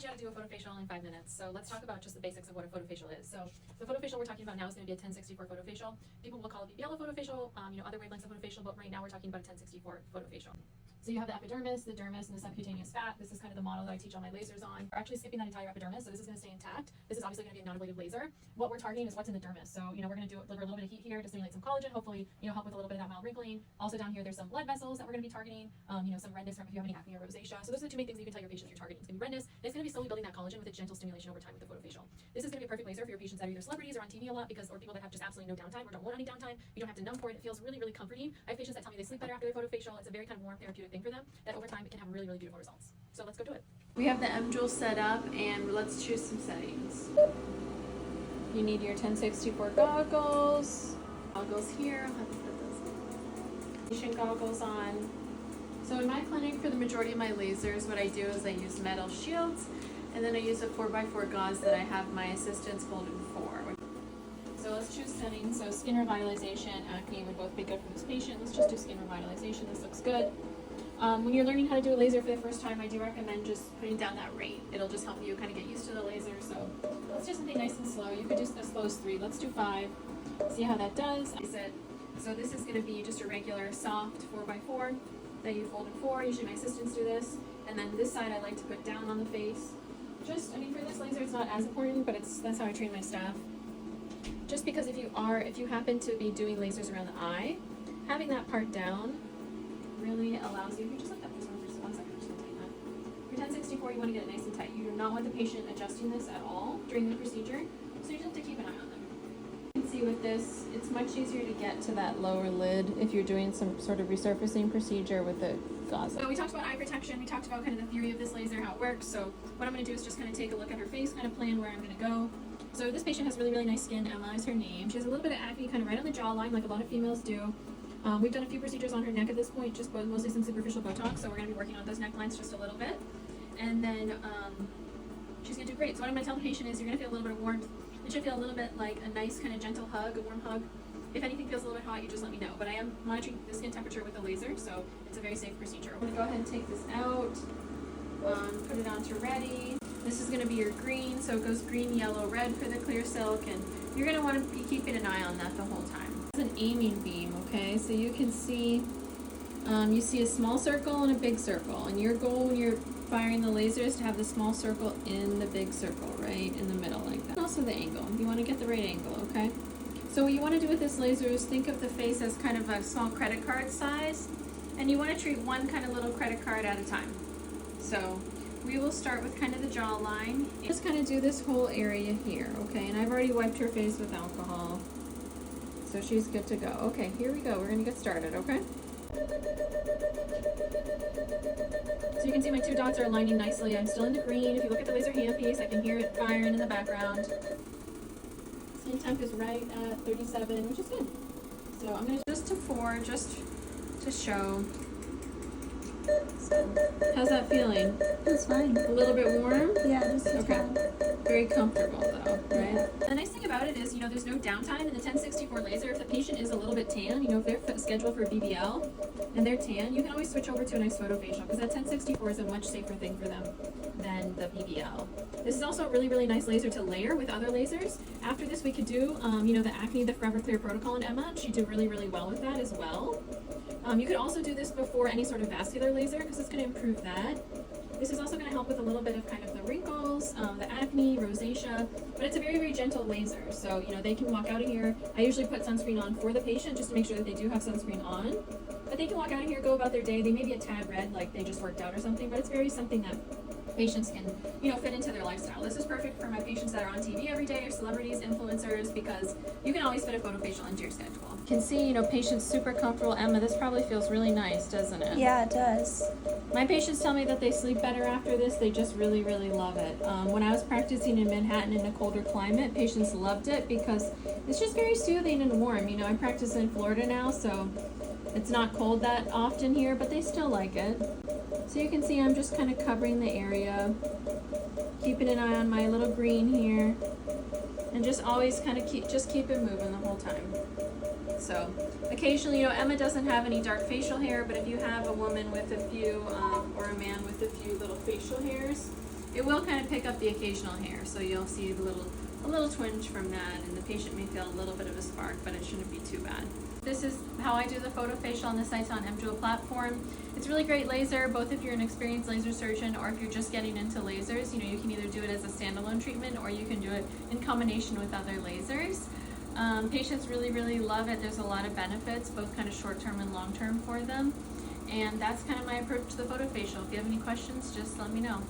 you how to do a photofacial in 5 minutes. So let's talk about just the basics of what a photofacial is. So the photofacial we're talking about now is going to be a 1064 photofacial. People will call it BBL photofacial, other wavelengths of photofacial, but right now we're talking about a 1064 photofacial. So you have the epidermis, the dermis, and the subcutaneous fat. This is kind of the model that I teach all my lasers on. We're actually skipping that entire epidermis, so this is going to stay intact. This is obviously going to be a non-ablative laser. What we're targeting is what's in the dermis. So, we're going to deliver a little bit of heat here to stimulate some collagen, hopefully, help with a little bit of that mild wrinkling. Also down here, there's some blood vessels that we're going to be targeting, some redness from if you have any acne or rosacea. So those are the two main things you can tell your patients you're targeting. It's going to be redness, and it's going to be slowly building that collagen with a gentle stimulation over time with the photofacial. This is going to be a perfect laser for your patients that are either celebrities or on TV a lot or people that have just absolutely no downtime or don't want any downtime. You don't have to numb for it. It feels really, really comforting. I have patients that tell me they sleep better after their photofacial. It's a very kind of warm therapeutic thing for them that over time it can have really, really beautiful results. So let's go do it. We have the M-Jewel set up, and let's choose some settings. You need your 1064 goggles. Goggles here. I'll have to put those patient goggles on. So in my clinic, for the majority of my lasers, what I do is I use metal shields, and then I use a 4x4 gauze that I have my assistants folded for. So let's choose settings. So skin revitalization, acne would both be good for this patient. Let's just do skin revitalization. This looks good. When you're learning how to do a laser for the first time, I do recommend just putting down that rate. It'll just help you kind of get used to the laser. So let's do something nice and slow. You could do as slow as 3. Let's do 5. See how that does. So this is going to be just a regular soft 4x4 that you fold in 4. Usually my assistants do this. And then this side I like to put down on the face. For this laser it's not as important, but that's how I train my staff. Just because if you happen to be doing lasers around the eye, having that part down really allows you just look at this one for 1 second, just tighten that. For 1064, you want to get it nice and tight. You do not want the patient adjusting this at all during the procedure, so you just have to keep an eye on them. You can see with this, it's much easier to get to that lower lid if you're doing some sort of resurfacing procedure with the gauze. So we talked about eye protection, we talked about kind of the theory of this laser, how it works. So what I'm going to do is just kind of take a look at her face, kind of plan where I'm going to go. So this patient has really, really nice skin. Emma is her name. She has a little bit of acne kind of right on the jawline, like a lot of females do. We've done a few procedures on her neck at this point, just mostly some superficial Botox, so we're going to be working on those necklines just a little bit. And then she's going to do great. So what I'm going to tell the patient is you're going to feel a little bit of warmth. It should feel a little bit like a nice kind of gentle hug, a warm hug. If anything feels a little bit hot, you just let me know. But I am monitoring the skin temperature with a laser, so it's a very safe procedure. I'm going to go ahead and take this out, put it on to ready. This is going to be your green, so it goes green, yellow, red for the clear silk, and you're going to want to be keeping an eye on that the whole time. It's an aiming beam, okay? So you can see, you see a small circle and a big circle, and your goal when you're firing the laser is to have the small circle in the big circle, right in the middle like that. And also the angle. You want to get the right angle, okay? So what you want to do with this laser is think of the face as kind of a small credit card size, and you want to treat one kind of little credit card at a time. So we will start with kind of the jawline. Just kind of do this whole area here, okay? And I've already wiped her face with alcohol, so she's good to go. Okay, here we go. We're going to get started, okay? So you can see my 2 dots are aligning nicely. I'm still in the green. If you look at the laser handpiece, I can hear it firing in the background. Skin temp is right at 37, which is good. So I'm going to just to 4, just to show. So, how's that feeling? It's fine. A little bit warm? Yeah, just a okay. tad. Very comfortable though, right? Yeah. The nice thing about it is, there's no downtime in the 1064 laser. If the patient is a little bit tan, if they're scheduled for BBL and they're tan, you can always switch over to a nice photofacial because that 1064 is a much safer thing for them than the BBL. This is also a really, really nice laser to layer with other lasers. After this, we could do, the acne, the Forever Clear protocol in Emma. She'd do really, really well with that as well. You could also do this before any sort of vascular laser because it's going to improve that. This is also going to help with a little bit of kind of the wrinkles, the acne, rosacea, but it's a very, very gentle laser. So, they can walk out of here. I usually put sunscreen on for the patient just to make sure that they do have sunscreen on. But they can walk out of here, go about their day. They may be a tad red, like they just worked out or something, but it's very something that patients can, fit into their lifestyle. This is perfect for my patients that are on TV every day, or celebrities, influencers, because you can always fit a photofacial into your schedule. You can see, patients super comfortable. Emma, this probably feels really nice, doesn't it? Yeah, it does. My patients tell me that they sleep better after this. They just really, really love it. When I was practicing in Manhattan in a colder climate, patients loved it because it's just very soothing and warm. I practice in Florida now, so it's not cold that often here, but they still like it. So you can see I'm just kind of covering the area, keeping an eye on my little green here, and just always kind of keep it moving the whole time. So occasionally, Emma doesn't have any dark facial hair, but if you have a woman with a few, or a man with a few little facial hairs, It will kind of pick up the occasional hair, so you'll see a little twinge from that, and the patient may feel a little bit of a spark, but it shouldn't be too bad. This is how I do the Photofacial on the Cyton M-Dual platform. It's really great laser, both if you're an experienced laser surgeon or if you're just getting into lasers. You know, you can either do it as a standalone treatment or you can do it in combination with other lasers. Patients really, really love it. There's a lot of benefits, both kind of short-term and long-term for them. And that's kind of my approach to the Photofacial. If you have any questions, just let me know.